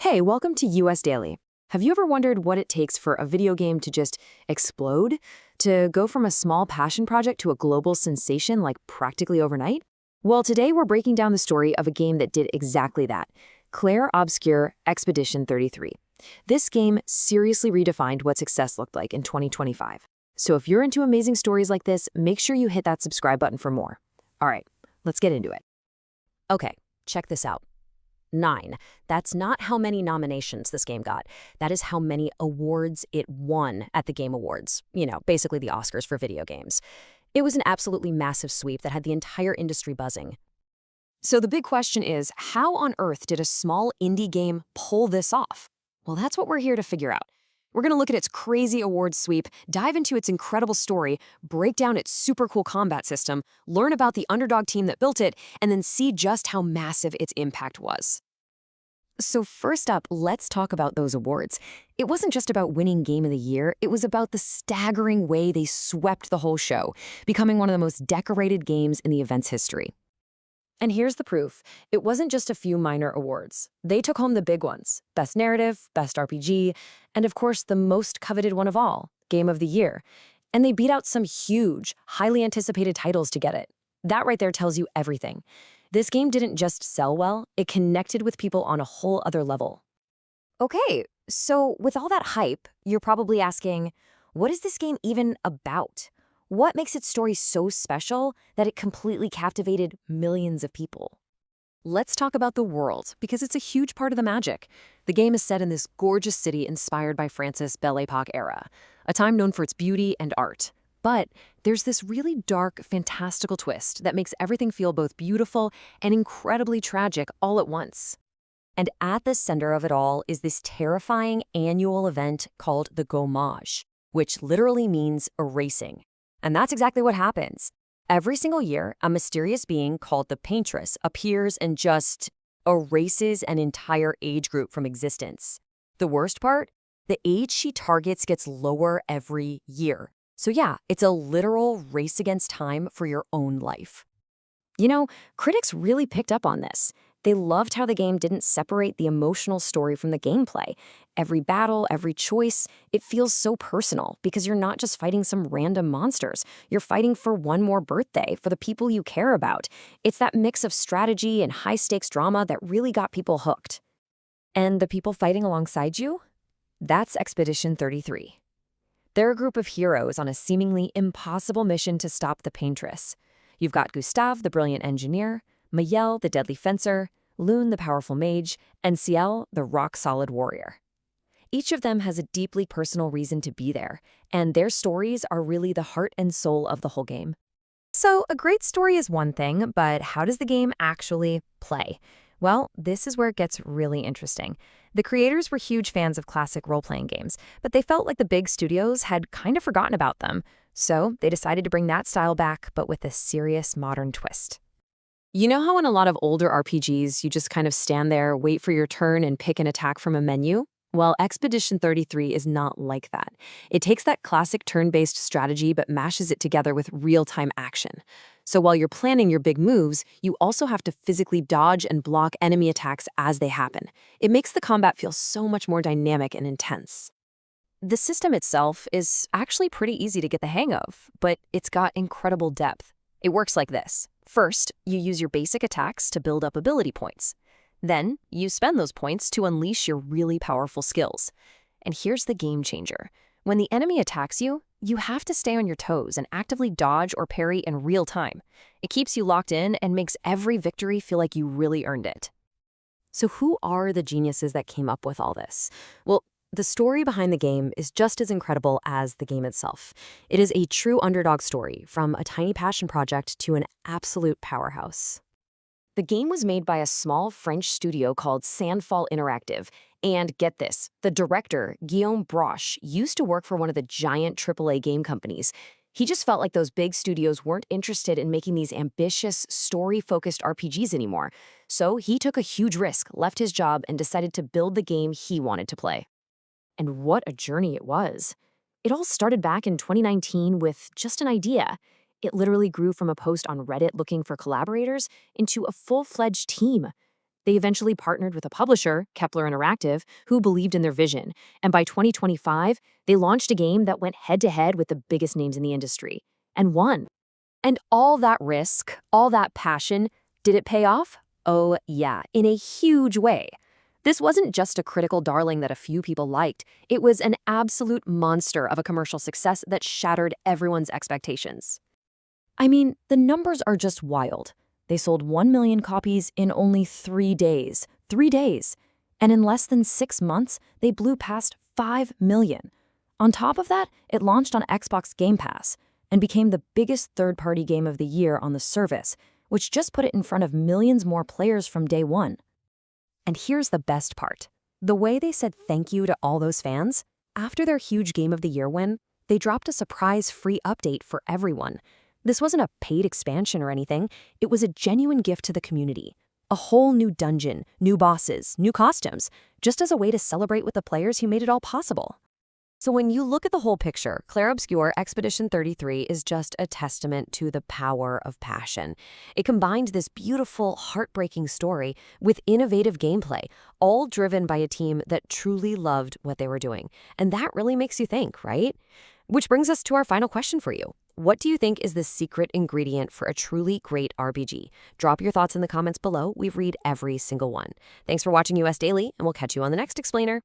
Hey, welcome to US Daily. Have you ever wondered what it takes for a video game to just explode? To go from a small passion project to a global sensation like practically overnight? Well, today we're breaking down the story of a game that did exactly that. Clair Obscur Expedition 33. This game seriously redefined what success looked like in 2025. So if you're into amazing stories like this, make sure you hit that subscribe button for more. All right, let's get into it. Okay, check this out. 9. That's not how many nominations this game got. That is how many awards it won at the Game Awards. Basically the Oscars for video games. It was an absolutely massive sweep that had the entire industry buzzing. So the big question is, how on earth did a small indie game pull this off? Well, that's what we're here to figure out. We're going to look at its crazy awards sweep, dive into its incredible story, break down its super cool combat system, learn about the underdog team that built it, and then see just how massive its impact was. So first up, let's talk about those awards. It wasn't just about winning Game of the Year, it was about the staggering way they swept the whole show, becoming one of the most decorated games in the event's history. And here's the proof. It wasn't just a few minor awards. They took home the big ones: Best Narrative, Best RPG, and of course the most coveted one of all, Game of the Year. And they beat out some huge, highly anticipated titles to get it. That right there tells you everything. This game didn't just sell well, it connected with people on a whole other level. Okay, so with all that hype, you're probably asking, what is this game even about? What makes its story so special that it completely captivated millions of people? Let's talk about the world, because it's a huge part of the magic. The game is set in this gorgeous city inspired by France's Belle Époque era, a time known for its beauty and art. But there's this really dark, fantastical twist that makes everything feel both beautiful and incredibly tragic all at once. And at the center of it all is this terrifying annual event called the Gommage, which literally means erasing. And that's exactly what happens. Every single year, a mysterious being called the Paintress appears and just erases an entire age group from existence. The worst part? The age she targets gets lower every year. So yeah, it's a literal race against time for your own life. Critics really picked up on this. They loved how the game didn't separate the emotional story from the gameplay. Every battle, every choice, it feels so personal because you're not just fighting some random monsters. You're fighting for one more birthday, for the people you care about. It's that mix of strategy and high-stakes drama that really got people hooked. And the people fighting alongside you? That's Expedition 33. They're a group of heroes on a seemingly impossible mission to stop the Paintress. You've got Gustave, the brilliant engineer, Mayel, the deadly fencer, Lune, the powerful mage, and Ciel, the rock-solid warrior. Each of them has a deeply personal reason to be there, and their stories are really the heart and soul of the whole game. So a great story is one thing, but how does the game actually play? Well, this is where it gets really interesting. The creators were huge fans of classic role-playing games, but they felt like the big studios had kind of forgotten about them. So they decided to bring that style back, but with a serious modern twist. You know how in a lot of older RPGs, you just kind of stand there, wait for your turn, and pick an attack from a menu? Well, Expedition 33 is not like that. It takes that classic turn-based strategy but mashes it together with real-time action. So while you're planning your big moves, you also have to physically dodge and block enemy attacks as they happen. It makes the combat feel so much more dynamic and intense. The system itself is actually pretty easy to get the hang of, but it's got incredible depth. It works like this. First, you use your basic attacks to build up ability points. Then, you spend those points to unleash your really powerful skills. And here's the game changer. When the enemy attacks you, you have to stay on your toes and actively dodge or parry in real time. It keeps you locked in and makes every victory feel like you really earned it. So who are the geniuses that came up with all this? Well, the story behind the game is just as incredible as the game itself. It is a true underdog story, from a tiny passion project to an absolute powerhouse. The game was made by a small French studio called Sandfall Interactive. And get this, the director, Guillaume Broche, used to work for one of the giant AAA game companies. He just felt like those big studios weren't interested in making these ambitious, story-focused RPGs anymore. So he took a huge risk, left his job, and decided to build the game he wanted to play. And what a journey it was. It all started back in 2019 with just an idea. It literally grew from a post on Reddit looking for collaborators into a full-fledged team. They eventually partnered with a publisher, Kepler Interactive, who believed in their vision. And by 2025, they launched a game that went head-to-head with the biggest names in the industry and won. And all that risk, all that passion, did it pay off? Oh, yeah, in a huge way. This wasn't just a critical darling that a few people liked. It was an absolute monster of a commercial success that shattered everyone's expectations. I mean, the numbers are just wild. They sold 1 million copies in only 3 days. 3 days. And in less than 6 months, they blew past 5 million. On top of that, it launched on Xbox Game Pass and became the biggest third-party game of the year on the service, which just put it in front of millions more players from day one. And here's the best part. The way they said thank you to all those fans, after their huge Game of the Year win, they dropped a surprise free update for everyone. This wasn't a paid expansion or anything. It was a genuine gift to the community. A whole new dungeon, new bosses, new costumes, just as a way to celebrate with the players who made it all possible. So when you look at the whole picture, Clair Obscur Expedition 33 is just a testament to the power of passion. It combined this beautiful, heartbreaking story with innovative gameplay, all driven by a team that truly loved what they were doing. And that really makes you think, right? Which brings us to our final question for you. What do you think is the secret ingredient for a truly great RPG? Drop your thoughts in the comments below. We read every single one. Thanks for watching US Daily, and we'll catch you on the next Explainer.